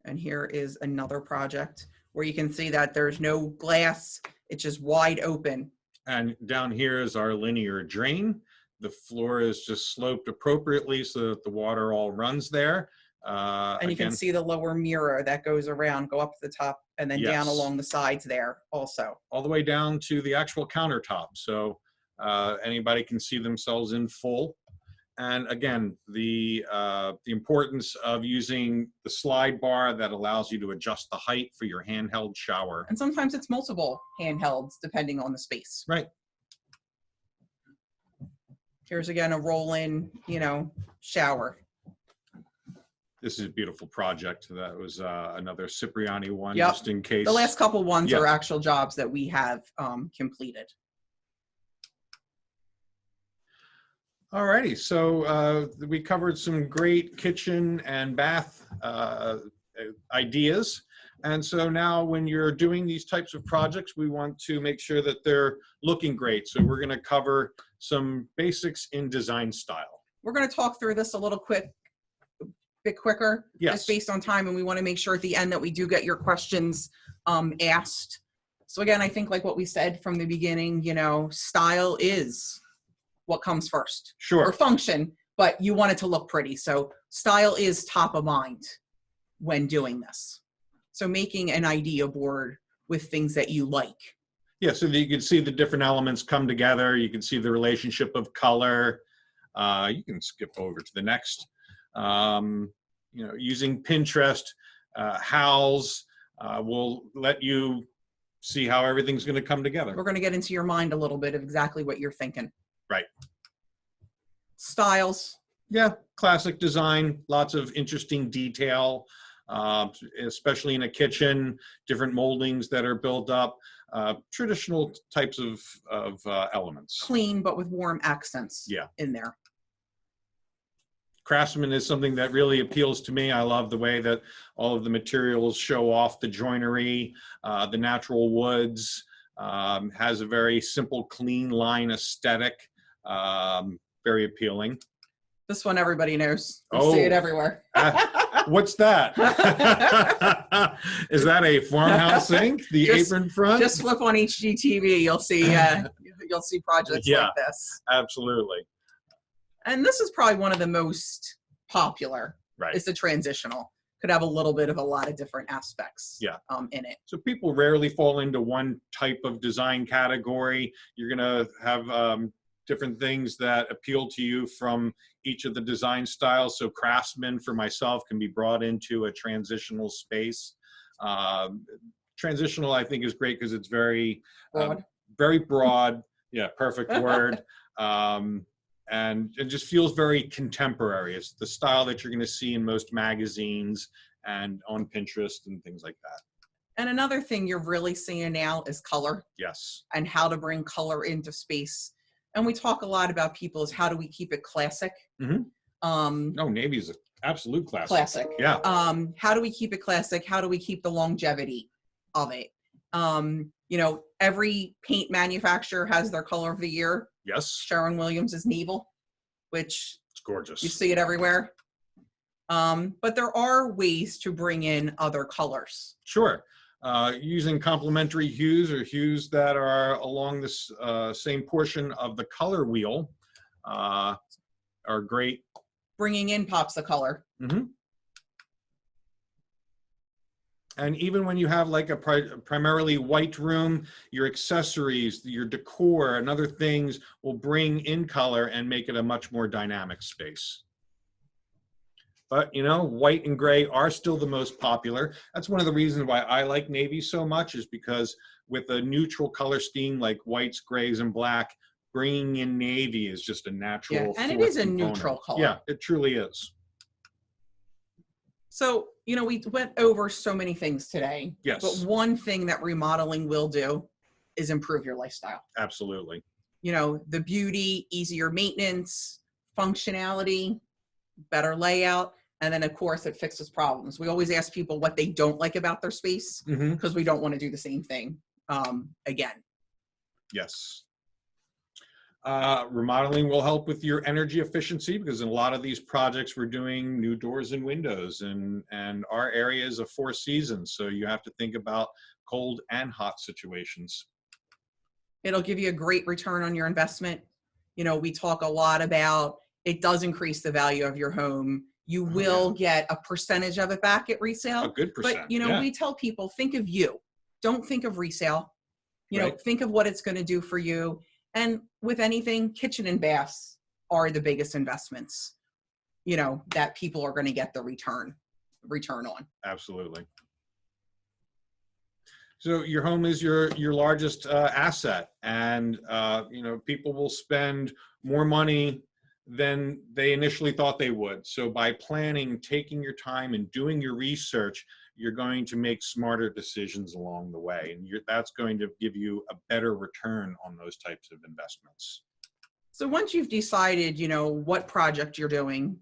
And here is another project where you can see that there's no glass, it's just wide open.
And down here is our linear drain. The floor is just sloped appropriately so that the water all runs there.
And you can see the lower mirror that goes around, go up to the top, and then down
Yes.
along the sides there also.
all the way down to the actual countertop. So anybody can see themselves in full. And again, the importance of using the slide bar that allows you to adjust the height for your handheld shower.
And sometimes it's multiple handhelds depending on the space.
Right.
Here's again a roll-in, shower.
This is a beautiful project. That was another Cipriani one,
Yep.
just in case.
The last couple ones
Yeah.
are actual jobs that we have completed.
Alrighty, so we covered some great kitchen and bath ideas. And so now when you're doing these types of projects, we want to make sure that they're looking great. So we're going to cover some basics in design style.
We're going to talk through this a little bit quicker,
Yes.
just based on time, and we want to make sure at the end that we do get your questions asked. So again, I think like what we said from the beginning, style is what comes first.
Sure.
Or function, but you want it to look pretty. So style is top of mind when doing this. So making an idea board with things that you like.
Yeah, so that you can see the different elements come together. You can see the relationship of color. You can skip over to the next. Using Pinterest, Howls will let you see how everything's going to come together.
We're going to get into your mind a little bit of exactly what you're thinking.
Right.
Styles.
Yeah, classic design, lots of interesting detail, especially in a kitchen, different moldings that are built up, traditional types of elements.
Clean, but with warm accents in there.
Craftsman is something that really appeals to me. I love the way that all of the materials show off the joinery, the natural woods, has a very simple, clean line aesthetic, very appealing.
This one everybody knows. You see it everywhere.
What's that? Is that a farmhouse sink? The apron front?
Just flip on HGTV. You'll see projects like this.
Absolutely.
And this is probably one of the most popular.
Right.
It's the transitional. Could have a little bit of a lot of different aspects in it.
So people rarely fall into one type of design category. You're going to have different things that appeal to you from each of the design styles. So Craftsman for myself can be brought into a transitional space. Transitional, I think, is great because it's very
Broad.
Very broad. Yeah, perfect word. And it just feels very contemporary. It's the style that you're going to see in most magazines and on Pinterest and things like that.
And another thing you're really seeing now is color.
Yes.
And how to bring color into space. And we talk a lot about people is how do we keep it classic?
Mm-hmm. Navy is an absolute classic.
Classic.
Yeah.
How do we keep it classic? How do we keep the longevity of it? Every paint manufacturer has their color of the year.
Yes.
Sherwin-Williams is naval, which
it's gorgeous.
You see it everywhere. But there are ways to bring in other colors.
Sure. Using complementary hues or hues that are along this same portion of the color wheel are great.
Bringing in pops of color.
Mm-hmm. And even when you have like a primarily white room, your accessories, your decor, and other things will bring in color and make it a much more dynamic space. But, you know, white and gray are still the most popular. That's one of the reasons why I like navy so much, is because with a neutral color scheme like whites, grays, and black, bringing in navy is just a natural.
And it
fourth
is a
component.
neutral color.
Yeah, it truly is.
So, you know, we went over so many things today.
Yes.
But one thing that remodeling will do is improve your lifestyle.
Absolutely.
You know, the beauty, easier maintenance, functionality, better layout, and then of course it fixes problems. We always ask people what they don't like about their space, because we don't want to do the same thing again. Yes.
Remodeling will help with your energy efficiency, because in a lot of these projects we're doing new doors and windows, and our area is a 4 seasons, so you have to think about cold and hot situations.
It'll give you a great return on your investment. You know, we talk a lot about it does increase the value of your home. You will get a percentage of it back at resale.
A good percent.
But, you know, we tell people, think of you. Don't think of resale. You know, think of what it's going to do for you. And with anything, kitchen and baths are the biggest investments, you know, that people are going to get the return on.
Absolutely. So your home is your largest asset, and you know, people will spend more money than they initially thought they would. So by planning, taking your time, and doing your research, you're going to make smarter decisions along the way, and that's going to give you a better return on those types of investments.
So once you've decided, you know, what project you're doing,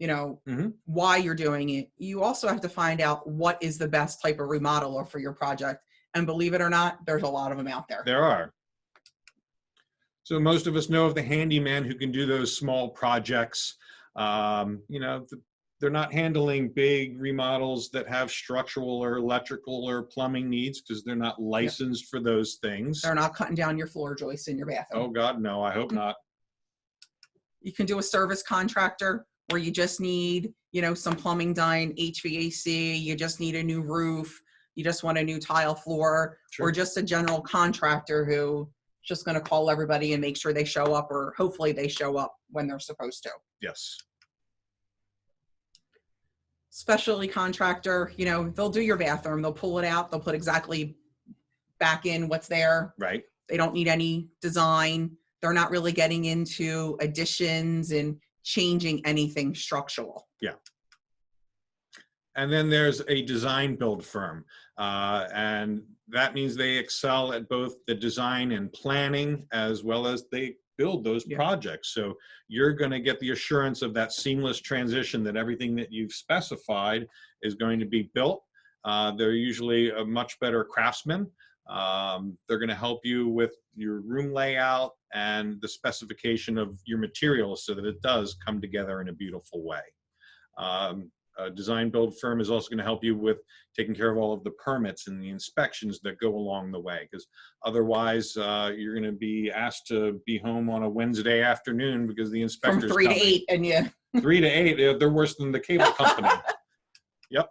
you know, why you're doing it, you also have to find out what is the best type of remodeler for your project. And believe it or not, there's a lot of them out there.
There are. So most of us know of the handyman who can do those small projects. You know, they're not handling big remodels that have structural or electrical or plumbing needs, because they're not licensed for those things.
They're not cutting down your floor joists in your bathroom.
Oh God, no, I hope not.
You can do a service contractor where you just need, you know, some plumbing done, HVAC, you just need a new roof, you just want a new tile floor, or just a general contractor who just going to call everybody and make sure they show up, or hopefully they show up when they're supposed to.
Yes.
Specialty contractor, you know, they'll do your bathroom, they'll pull it out, they'll put exactly back in what's there.
Right.
They don't need any design. They're not really getting into additions and changing anything structural.
Yeah. And then there's a design build firm, and that means they excel at both the design and planning, as well as they build those projects. So you're going to get the assurance of that seamless transition, that everything that you've specified is going to be built. They're usually a much better craftsman. They're going to help you with your room layout and the specification of your materials, so that it does come together in a beautiful way. A design build firm is also going to help you with taking care of all of the permits and the inspections that go along the way, because otherwise you're going to be asked to be home on a Wednesday afternoon because the inspector's
from 3 to 8, and
3 to 8, they're worse than the cable company. Yep.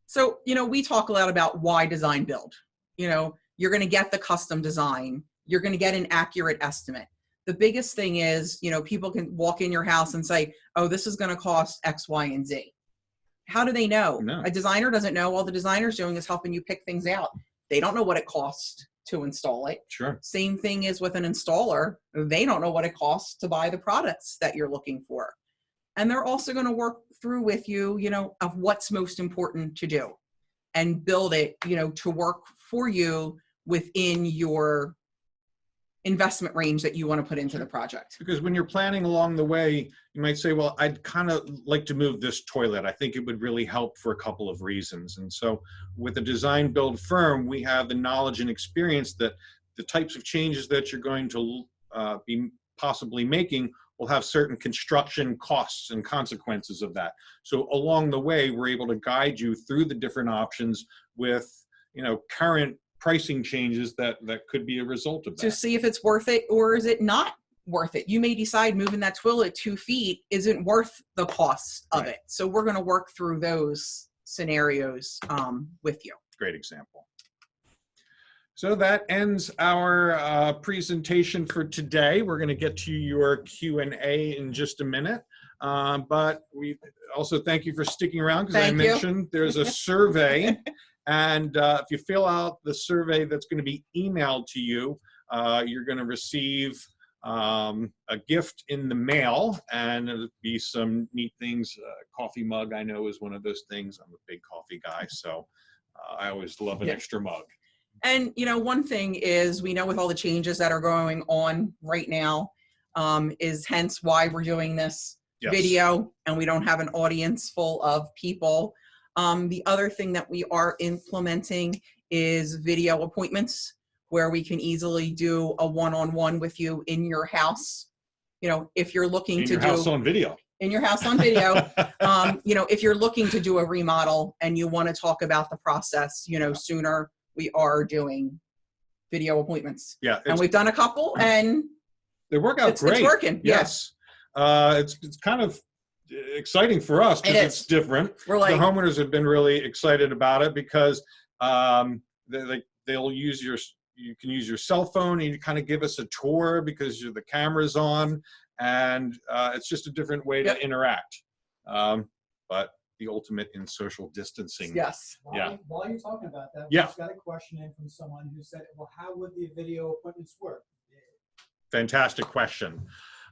So, you know, we talk a lot about why design build. You know, you're going to get the custom design, you're going to get an accurate estimate. The biggest thing is, you know, people can walk in your house and say, oh, this is going to cost X, Y, and Z. How do they know?
No.
A designer doesn't know. All the designer's doing is helping you pick things out. They don't know what it costs to install it.
Sure.
Same thing is with an installer. They don't know what it costs to buy the products that you're looking for. And they're also going to work through with you, you know, of what's most important to do, and build it, you know, to work for you within your investment range that you want to put into the project.
Because when you're planning along the way, you might say, well, I'd kind of like to move this toilet. I think it would really help for a couple of reasons. And so with a design build firm, we have the knowledge and experience that the types of changes that you're going to be possibly making will have certain construction costs and consequences of that. So along the way, we're able to guide you through the different options with, you know, current pricing changes that could be a result of that.
To see if it's worth it, or is it not worth it. You may decide moving that toilet 2 feet isn't worth the cost of it. So we're going to work through those scenarios with you.
Great example. So that ends our presentation for today. We're going to get to your Q&A in just a minute. But we also thank you for sticking around, because I
Thank you.
mentioned there's a survey. And if you fill out the survey that's going to be emailed to you, you're going to receive a gift in the mail, and it'll be some neat things. Coffee mug, I know, is one of those things. I'm a big coffee guy, so I always love an extra mug.
And, you know, one thing is, we know with all the changes that are going on right now, is hence why we're doing this video, and we don't have an audience full of people. The other thing that we are implementing is video appointments, where we can easily do a one-on-one with you in your house. You know, if you're looking
In
to
your house on video.
In your house on video. You know, if you're looking to do a remodel and you want to talk about the process, you know, sooner, we are doing video appointments.
Yeah.
And we've done a couple, and
they work out great.
It's working.
Yes. It's kind of exciting for us, because it's different.
We're like,
the homeowners have been really excited about it, because they'll use you can use your cell phone, and you kind of give us a tour because the camera's on, and it's just a different way to interact. But the ultimate in social distancing.
Yes.
While you're talking about that, we just got a question in from someone who said, well, how would the video appointments work?
Fantastic question.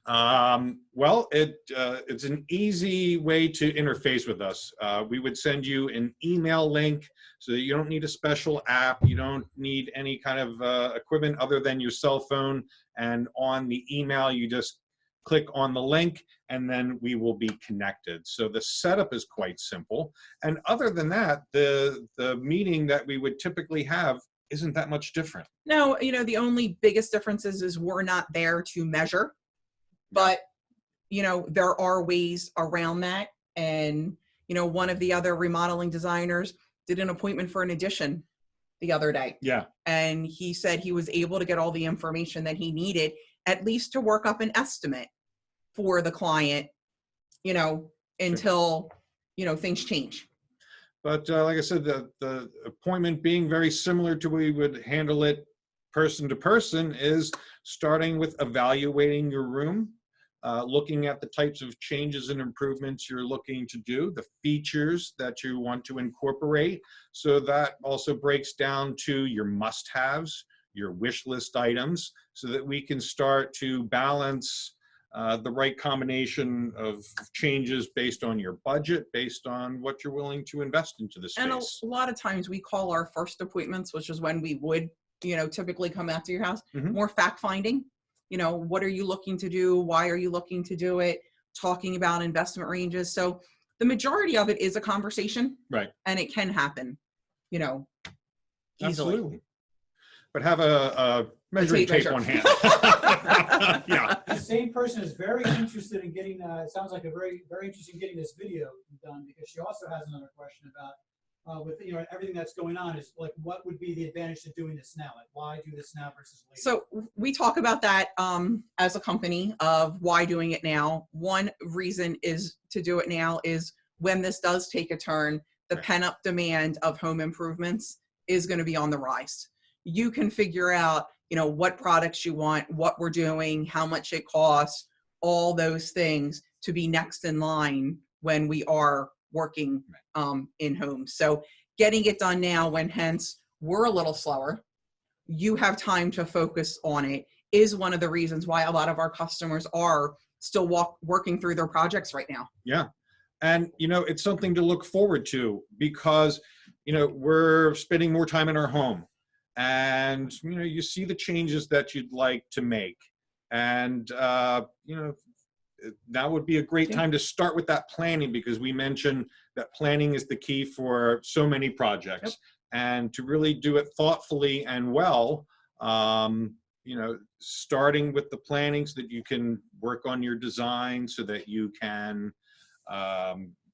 Well, it's an easy way to interface with us. We would send you an email link, so that you don't need a special app. You don't need any kind of equipment other than your cell phone. And on the email, you just click on the link, and then we will be connected. So the setup is quite simple. And other than that, the meeting that we would typically have isn't that much different.
No, you know, the only biggest difference is we're not there to measure, but, you know, there are ways around that. And, you know, one of the other remodeling designers did an appointment for an addition the other day.
Yeah.
And he said he was able to get all the information that he needed, at least to work up an estimate for the client, you know, until, you know, things change.
But like I said, the appointment being very similar to we would handle it person to person is starting with evaluating your room, looking at the types of changes and improvements you're looking to do, the features that you want to incorporate. So that also breaks down to your must-haves, your wish list items, so that we can start to balance the right combination of changes based on your budget, based on what you're willing to invest into the space.
And a lot of times we call our first appointments, which is when we would, you know, typically come out to your house, more fact-finding. You know, what are you looking to do? Why are you looking to do it? Talking about investment ranges. So the majority of it is a conversation.
Right.
And it can happen, you know, easily.
Absolutely. But have a measuring tape on hand. Yeah.
The same person is very interested in getting, it sounds like very interested in getting this video done, because she also has another question about, with, you know, everything that's going on, is like, what would be the advantage to doing this now? Like, why do this now versus later?
So we talk about that as a company of why doing it now. One reason is to do it now is when this does take a turn, the pent-up demand of home improvements is going to be on the rise. You can figure out, you know, what products you want, what we're doing, how much it costs, all those things to be next in line when we are working in homes. So getting it done now, when hence we're a little slower, you have time to focus on it, is one of the reasons why a lot of our customers are still working through their projects right now.
Yeah. And, you know, it's something to look forward to, because, you know, we're spending more time in our home. And, you know, you see the changes that you'd like to make. And, you know, now would be a great time to start with that planning, because we mentioned that planning is the key for so many projects. And to really do it thoughtfully and well, you know, starting with the planning so that you can work on your design, so that you can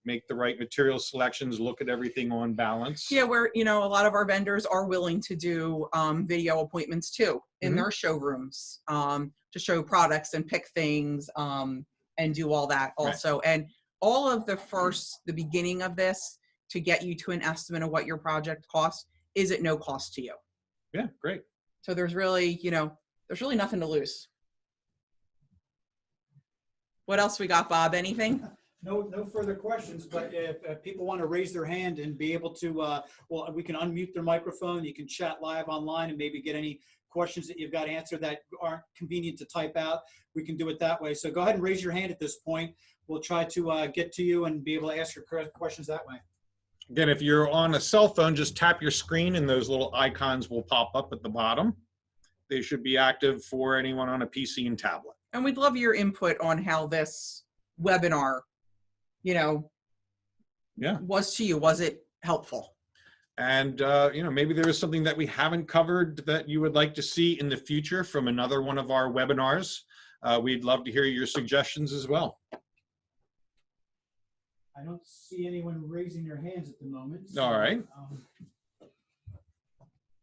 make the right material selections, look at everything on balance.
Yeah, where, you know, a lot of our vendors are willing to do video appointments too in their showrooms to show products and pick things and do all that also. And all of the beginning of this to get you to an estimate of what your project costs is at no cost to you.
Yeah, great.
So there's really, there's really nothing to lose. What else we got, Bob? Anything?
No further questions, but if people want to raise their hand and be able to, well, we can unmute their microphone. You can chat live online and maybe get any questions that you've got answered that aren't convenient to type out. We can do it that way. So go ahead and raise your hand at this point. We'll try to get to you and be able to ask your questions that way.
Again, if you're on a cell phone, just tap your screen and those little icons will pop up at the bottom. They should be active for anyone on a PC and tablet.
And we'd love your input on how this webinar, was to you. Was it helpful?
And, maybe there is something that we haven't covered that you would like to see in the future from another one of our webinars. We'd love to hear your suggestions as well.
I don't see anyone raising their hands at the moment.
All right.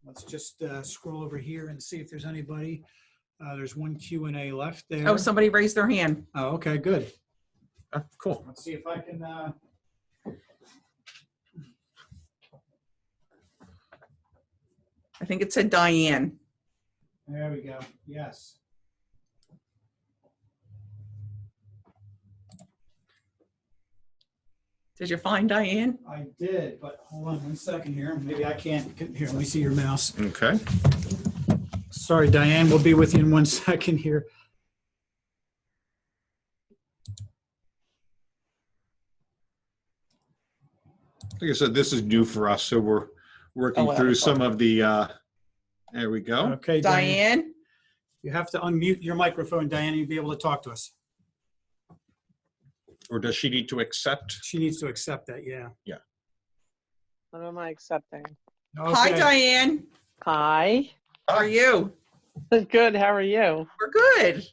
Let's just scroll over here and see if there's anybody. There's one Q&A left there.
Oh, somebody raised their hand.
Oh, okay, good.
Cool.
Let's see if I can.
I think it said Diane.
There we go. Yes.
Did you find Diane?
I did, but hold on 1 second here. Maybe I can't. Here, let me see your mouse.
Okay.
Sorry, Diane. We'll be with you in 1 second here.
Like I said, this is new for us, so we're working through some of the, there we go.
Okay,
Diane?
You have to unmute your microphone, Diane, and you'll be able to talk to us.
Or does she need to accept?
She needs to accept that, yeah.
Yeah.
What am I accepting?
Okay.
Hi, Diane.
Hi.
How are you?
Good. How are you?
We're good.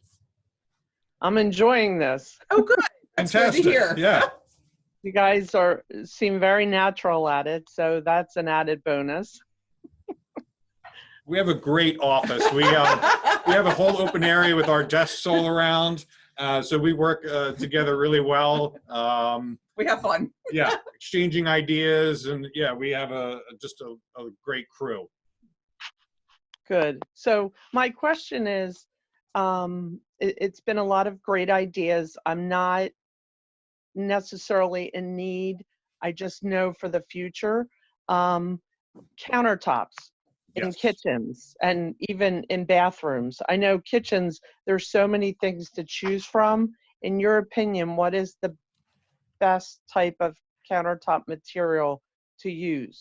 I'm enjoying this.
Oh, good. That's
Fantastic.
good to hear.
Yeah.
You guys seem very natural at it, so that's an added bonus.
We have a great office. We have a whole open area with our desks all around. So we work together really well.
We have fun.
Yeah, exchanging ideas, and yeah, we have just a great crew.
Good. So my question is, it's been a lot of great ideas. I'm not necessarily in need. I just know for the future, countertops in
Yes.
kitchens and even in bathrooms. I know kitchens, there's so many things to choose from. In your opinion, what is the best type of countertop material to use?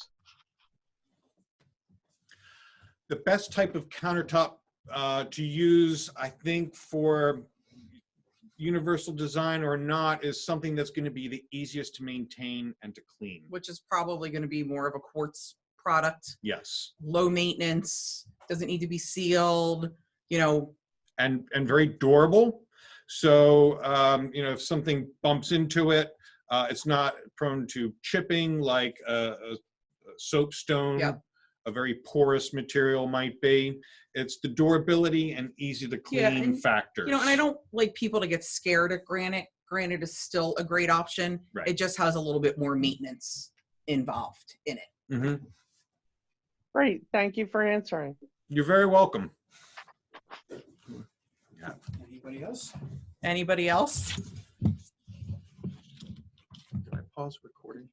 The best type of countertop to use, I think, for universal design or not, is something that's going to be the easiest to maintain and to clean.
Which is probably going to be more of a quartz product.
Yes.
Low maintenance, doesn't need to be sealed,
And very durable. So, if something bumps into it, it's not prone to chipping like a soapstone.
Yep.
A very porous material might be. It's the durability and easy to clean factors.
and I don't like people to get scared at granite. Granite is still a great option.
Right.
It just has a little bit more maintenance involved in it.
Mm-hmm.
Great. Thank you for answering.
You're very welcome. Yeah.
Anybody else?
Anybody else?
Did I pause recording?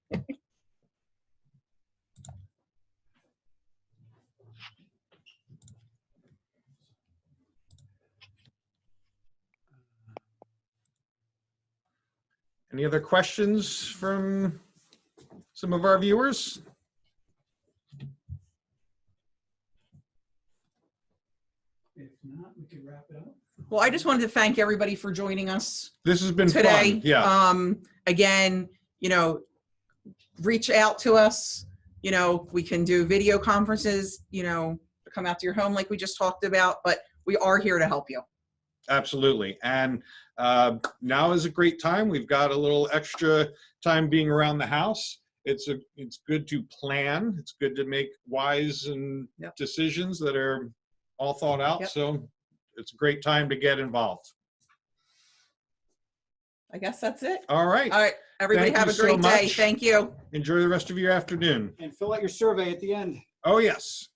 Any other questions from some of our viewers?
If not, we could wrap it up.
Well, I just wanted to thank everybody for joining us
This has been
today.
fun. Yeah.
Again, reach out to us. We can do video conferences, come out to your home like we just talked about, but we are here to help you.
Absolutely. And now is a great time. We've got a little extra time being around the house. It's good to plan. It's good to make wise and
Yep.
decisions that are all thought out.
Yep.
So it's a great time to get involved.
I guess that's it.
All right.
All right. Everybody
Thank
have
you
a
so
great day.
much.
Thank you.
Enjoy the rest of your afternoon.
And fill out your survey at the end.
Oh, yes.